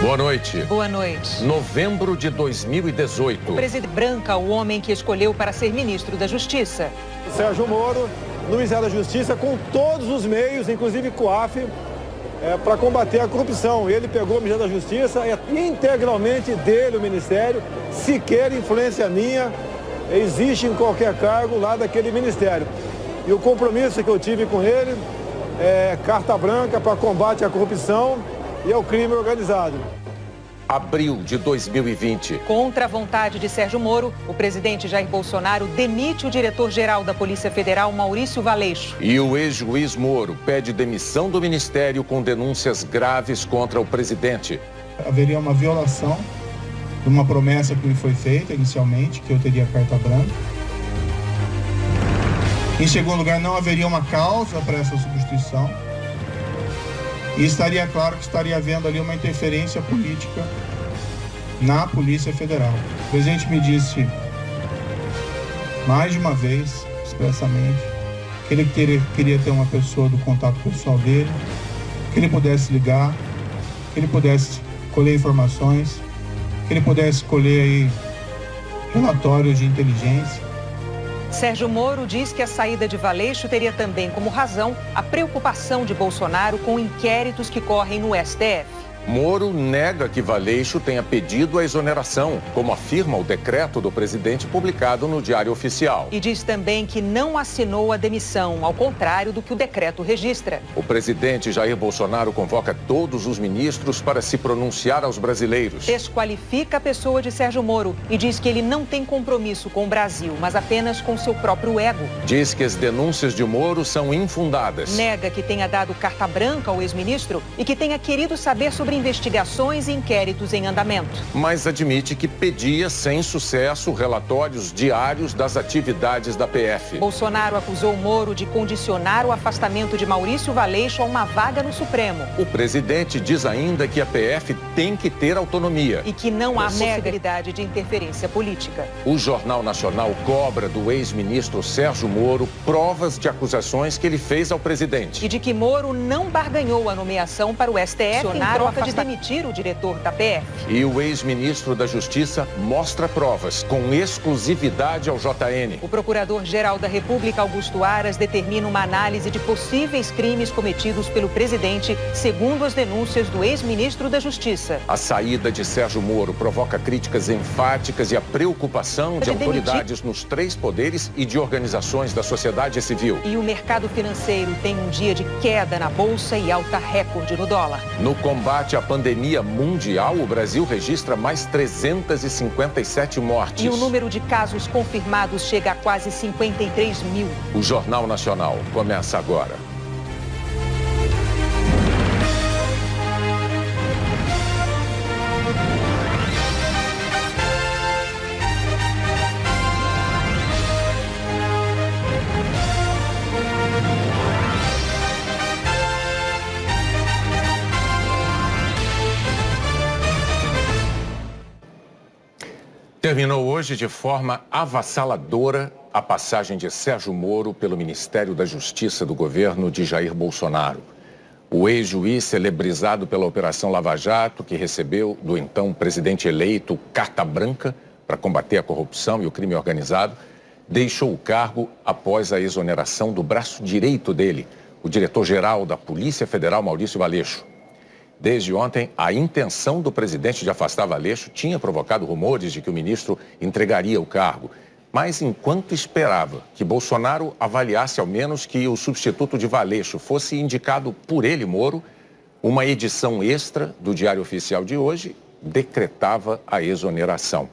Boa noite. Boa noite. Novembro de 2018. O presidente Branca, o homem que escolheu para ser ministro da Justiça. Sérgio Moro, no Ministério da Justiça, com todos os meios, inclusive COAF, para combater a corrupção. Ele pegou o Ministério da Justiça, é integralmente dele o Ministério, sequer influência minha existe em qualquer cargo lá daquele Ministério. E o compromisso que eu tive com ele é carta branca para combate à corrupção e ao crime organizado. Abril de 2020. Contra a vontade de Sérgio Moro, o presidente Jair Bolsonaro demite o diretor-geral da Polícia Federal, Maurício Valeixo. E o ex-juiz Moro pede demissão do ministério com denúncias graves contra o presidente. Haveria uma violação de uma promessa que me foi feita inicialmente, que eu teria carta branca. Em segundo lugar, não haveria uma causa para essa substituição. E estaria claro que estaria havendo ali uma interferência política na Polícia Federal. O presidente me disse mais de uma vez, expressamente, que ele queria ter uma pessoa do contato pessoal dele, que ele pudesse ligar, que ele pudesse colher informações, que ele pudesse colher aí relatórios de inteligência. Sérgio Moro diz que a saída de Valeixo teria também como razão a preocupação de Bolsonaro com inquéritos que correm no STF. Moro nega que Valeixo tenha pedido a exoneração, como afirma o decreto do presidente publicado no Diário Oficial. E diz também que não assinou a demissão, ao contrário do que o decreto registra. O presidente Jair Bolsonaro convoca todos os ministros para se pronunciar aos brasileiros. Desqualifica a pessoa de Sérgio Moro e diz que ele não tem compromisso com o Brasil, mas apenas com seu próprio ego. Diz que as denúncias de Moro são infundadas. Nega que tenha dado carta branca ao ex-ministro e que tenha querido saber sobre investigações e inquéritos em andamento. Mas admite que pedia, sem sucesso, relatórios diários das atividades da PF. Bolsonaro acusou Moro de condicionar o afastamento de Maurício Valeixo a uma vaga no Supremo. O presidente diz ainda que a PF tem que ter autonomia. E que não há possibilidade de interferência política. O Jornal Nacional cobra do ex-ministro Sérgio Moro provas de acusações que ele fez ao presidente. E de que Moro não barganhou a nomeação para o STF em troca de demitir o diretor da PF. E o ex-ministro da Justiça mostra provas com exclusividade ao JN. O procurador-geral da República, Augusto Aras, determina uma análise de possíveis crimes cometidos pelo presidente, segundo as denúncias do ex-ministro da Justiça. A saída de Sérgio Moro provoca críticas enfáticas e a preocupação de autoridades nos três poderes e de organizações da sociedade civil. E o mercado financeiro tem um dia de queda na bolsa e alta recorde no dólar. No combate à pandemia mundial, o Brasil registra mais 357 mortes. E o número de casos confirmados chega a quase 53 mil. O Jornal Nacional começa agora. Terminou hoje de forma avassaladora a passagem de Sérgio Moro pelo Ministério da Justiça do governo de Jair Bolsonaro. O ex-juiz celebrizado pela Operação Lava Jato, que recebeu do então presidente eleito carta branca para combater a corrupção e o crime organizado, deixou o cargo após a exoneração do braço direito dele, o diretor-geral da Polícia Federal, Maurício Valeixo. Desde ontem, a intenção do presidente de afastar Valeixo tinha provocado rumores de que o ministro entregaria o cargo. Mas enquanto esperava que Bolsonaro avaliasse ao menos que o substituto de Valeixo fosse indicado por ele, Moro, uma edição extra do Diário Oficial de hoje decretava a exoneração.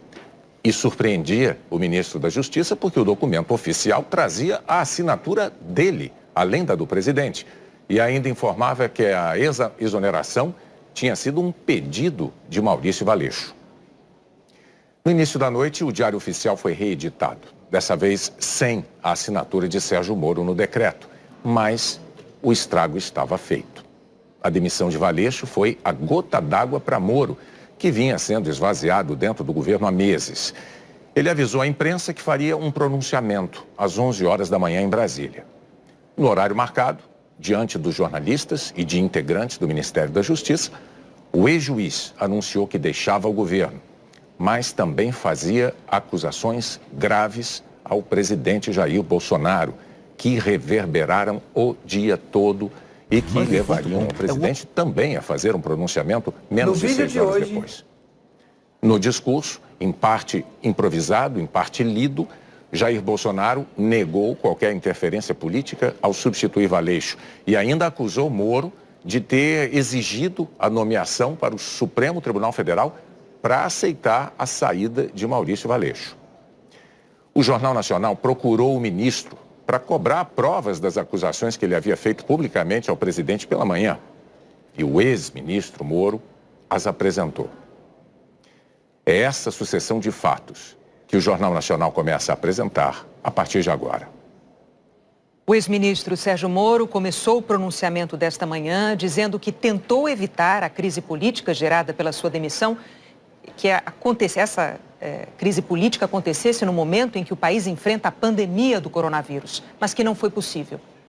E surpreendia o ministro da Justiça porque o documento oficial trazia a assinatura dele, além da do presidente. E ainda informava que a exoneração tinha sido um pedido de Maurício Valeixo. No início da noite, o Diário Oficial foi reeditado, dessa vez sem a assinatura de Sérgio Moro no decreto, mas o estrago estava feito. A demissão de Valeixo foi a gota d'água para Moro, que vinha sendo esvaziado dentro do governo há meses. Ele avisou à imprensa que faria um pronunciamento às 11 horas da manhã em Brasília. No horário marcado, diante dos jornalistas e de integrantes do Ministério da Justiça, O ex-juiz anunciou que deixava o governo, mas também fazia acusações graves ao presidente Jair Bolsonaro, que reverberaram o dia todo e que levariam o presidente também a fazer um pronunciamento menos de 6 horas depois. No discurso, em parte improvisado, em parte lido, Jair Bolsonaro negou qualquer interferência política ao substituir Valeixo e ainda acusou Moro de ter exigido a nomeação para o Supremo Tribunal Federal para aceitar a saída de Maurício Valeixo. O Jornal Nacional procurou o ministro para cobrar provas das acusações que ele havia feito publicamente ao presidente pela manhã. E o ex-ministro Moro as apresentou. É essa sucessão de fatos que o Jornal Nacional começa a apresentar a partir de agora. O ex-ministro Sérgio Moro começou o pronunciamento desta manhã dizendo que tentou evitar a crise política gerada pela sua demissão, que essa crise política acontecesse no momento em que o país enfrenta a pandemia do coronavírus, mas que não foi possível.